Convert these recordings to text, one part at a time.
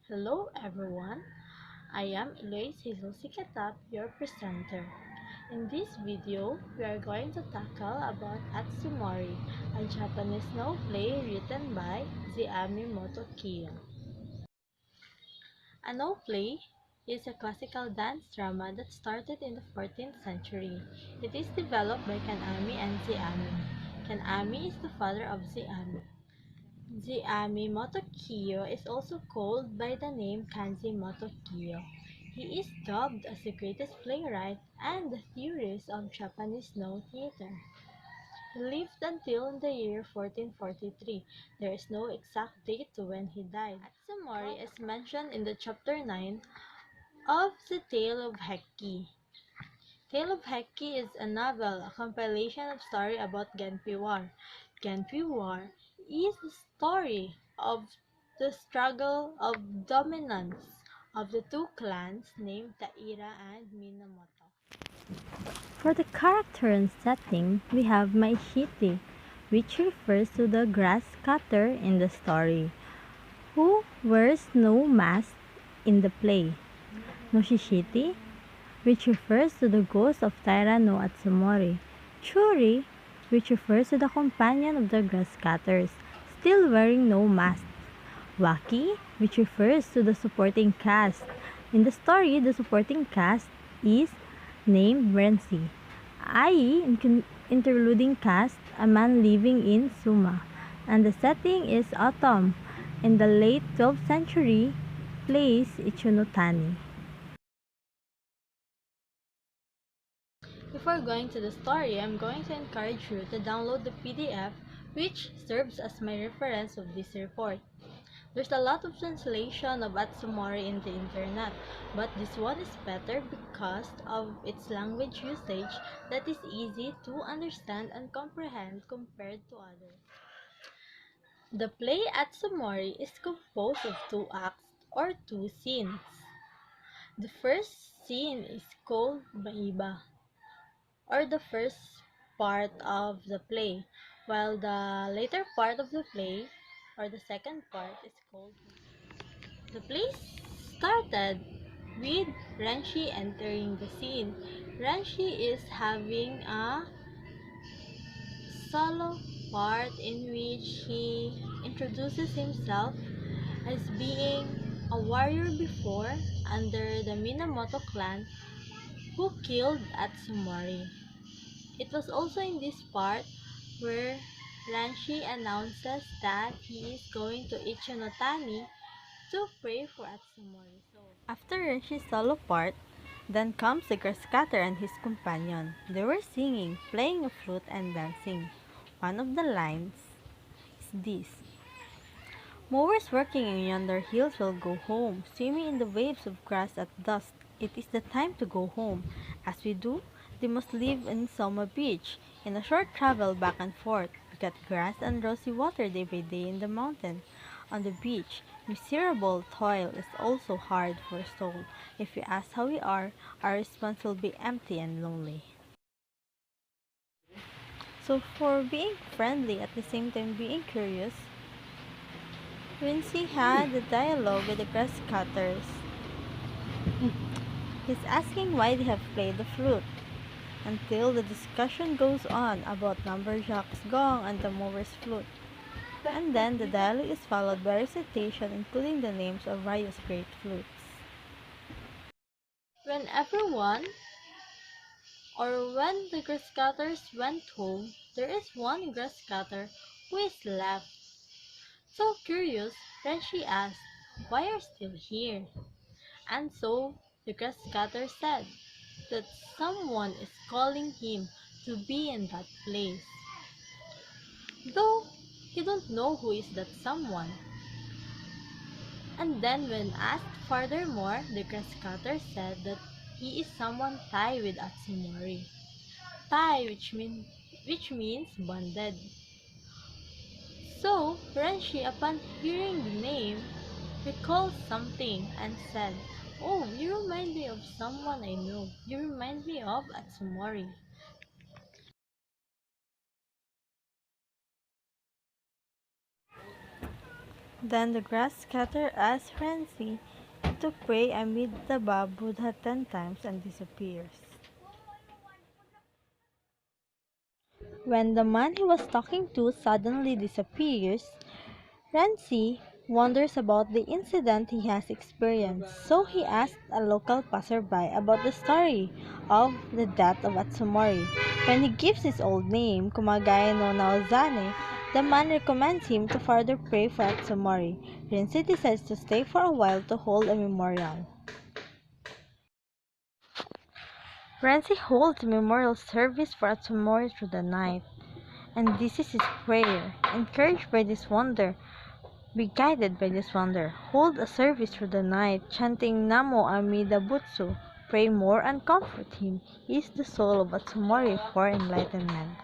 Hello everyone, I am Eloise Hazel Sikatap, your presenter. In this video, we are going to tackle about Atsumori, a Japanese snow play written by Ziami Kiyo. A no play is a classical dance drama that started in the 14th century. It is developed by Kanami and Ziami. Kanami is the father of Ziami. Ziami Kiyo is also called by the name Kanji Kiyo. He is dubbed as the greatest playwright and the theorist of Japanese snow theater. He lived until the year 1443. There is no exact date to when he died. Atsumori is mentioned in the chapter 9 of the Tale of Heki. Tale of Heki is a novel, a compilation of stories about Genpei War. Genpei War is the story of the struggle of dominance of the two clans named Taira and Minamoto. For the character and setting, we have Maishiti, which refers to the grass cutter in the story, who wears no mask in the play. Noshishiti, which refers to the ghost of Taira no Atsumori. Churi, which refers to the companion of the grass cutters, still wearing no mask. Waki, which refers to the supporting cast. In the story, the supporting cast is named Renzi. I.e., interluding cast, a man living in Suma. And the setting is autumn. In the late 12th century, place Ichunotani. Before going to the story, I'm going to encourage you to download the PDF which serves as my reference of this report. There's a lot of translation of Atsumori in the internet, but this one is better because of its language usage that is easy to understand and comprehend compared to others. The play Atsumori is composed of two acts or two scenes. The first scene is called Maiba, or the first part of the play, while the later part of the play, or the second part, is called The play started with Ranshi entering the scene. Ranshi is having a solo part in which he introduces himself as being a warrior before under the Minamoto clan who killed Atsumori. It was also in this part where Ranshi announces that he is going to Ichinotani to pray for Atsumori. After Renshi's solo part, then comes the Grasscutter and his companion. They were singing, playing a flute and dancing. One of the lines is this: Mowers working in yonder hills will go home, swimming in the waves of grass at dusk. It is the time to go home. As we do, they must live in Soma Beach, in a short travel back and forth. We cut grass and rosy water day by day in the mountain. On the beach, miserable toil is also hard for a soul. If you ask how we are, our response will be empty and lonely. So for being friendly at the same time being curious, Vinci had a dialogue with the grass cutters. He's asking why they have played the flute, until the discussion goes on about Lumberjack's gong and the mower's flute. And then the dialogue is followed by recitation including the names of various great flutes. When everyone, or when the grass cutters went home, there is one grass cutter who is left. So curious, Renshi asked, "Why are you still here?" And so the grass cutter said that someone is calling him to be in that place, though he don't know who is that someone. And then when asked furthermore, the grass cutter said that he is someone tied with Atsumori. Tai, which means bonded. So Renshi, upon hearing the name, recalled something and said, "Oh, you remind me of someone I know. You remind me of Atsumori." Then the grass cutter asked Renzi to pray amid the Buddha 10 times and disappears. When the man he was talking to suddenly disappears, Renzi wonders about the incident he has experienced, so he asks a local passerby about the story of the death of Atsumori. When he gives his old name, Kumagae no Naozane, the man recommends him to further pray for Atsumori. Renzi decides to stay for a while to hold a memorial. Renzi holds a memorial service for Atsumori through the night, and this is his prayer. Encouraged by this wonder, be guided by this wonder. Hold a service through the night, chanting Namo Amida Butsu. Pray more and comfort him. He is the soul of Atsumori for enlightenment.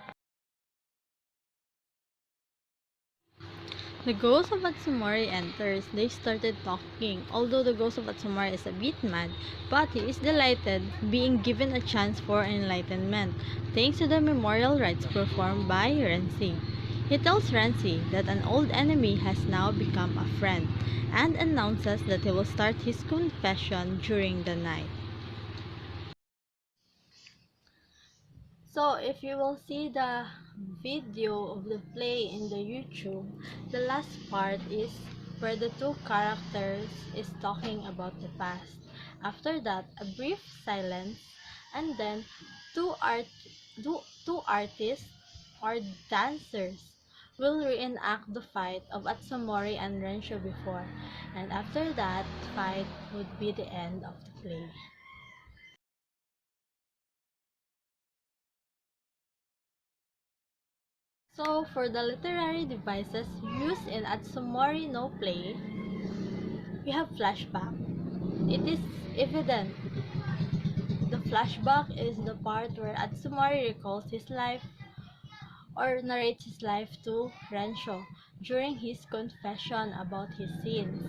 The ghost of Atsumori enters. They started talking. Although the ghost of Atsumori is a bit mad, but he is delighted being given a chance for enlightenment, thanks to the memorial rites performed by Renzi. He tells Renzi that an old enemy has now become a friend, and announces that he will start his confession during the night. So if you will see the video of the play in the YouTube, the last part is where the two characters is talking about the past. After that, a brief silence, and then two art two artists or dancers will reenact the fight of Atsumori and Rensho before, and after that fight would be the end of the play. So, for the literary devices used in Atsumori no play, we have flashback. It is evident. The flashback is the part where Atsumori recalls his life or narrates his life to Rensho during his confession about his sins.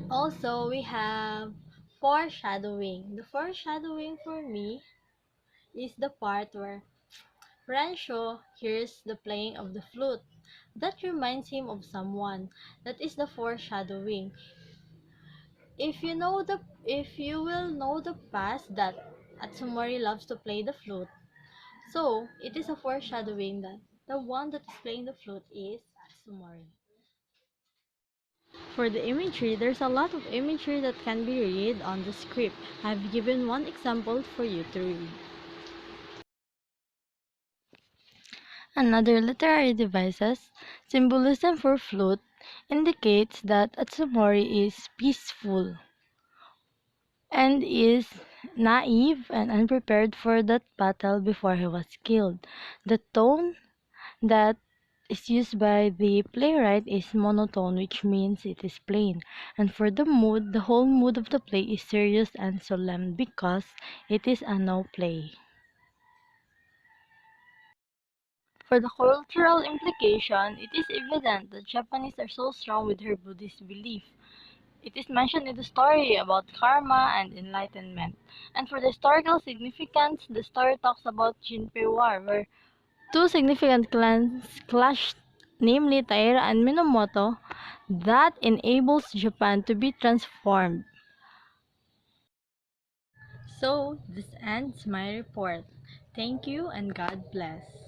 Also, we have foreshadowing. The foreshadowing for me is the part where Rancho hears the playing of the flute. That reminds him of someone. That is the foreshadowing. If you will know the past that Atsumori loves to play the flute, so it is a foreshadowing that the one that is playing the flute is Atsumori. For the imagery, there's a lot of imagery that can be read on the script. I've given one example for you to read. Another literary devices, symbolism for flute, indicates that Atsumori is peaceful and is naive and unprepared for that battle before he was killed. The tone that is used by the playwright is monotone, which means it is plain. And for the mood, the whole mood of the play is serious and solemn because it is a no play. For the cultural implication, it is evident that Japanese are so strong with her Buddhist belief. It is mentioned in the story about karma and enlightenment. And for the historical significance, the story talks about Jinpei War, where two significant clans clashed, namely Taira and Minamoto, that enables Japan to be transformed. So, this ends my report. Thank you and God bless.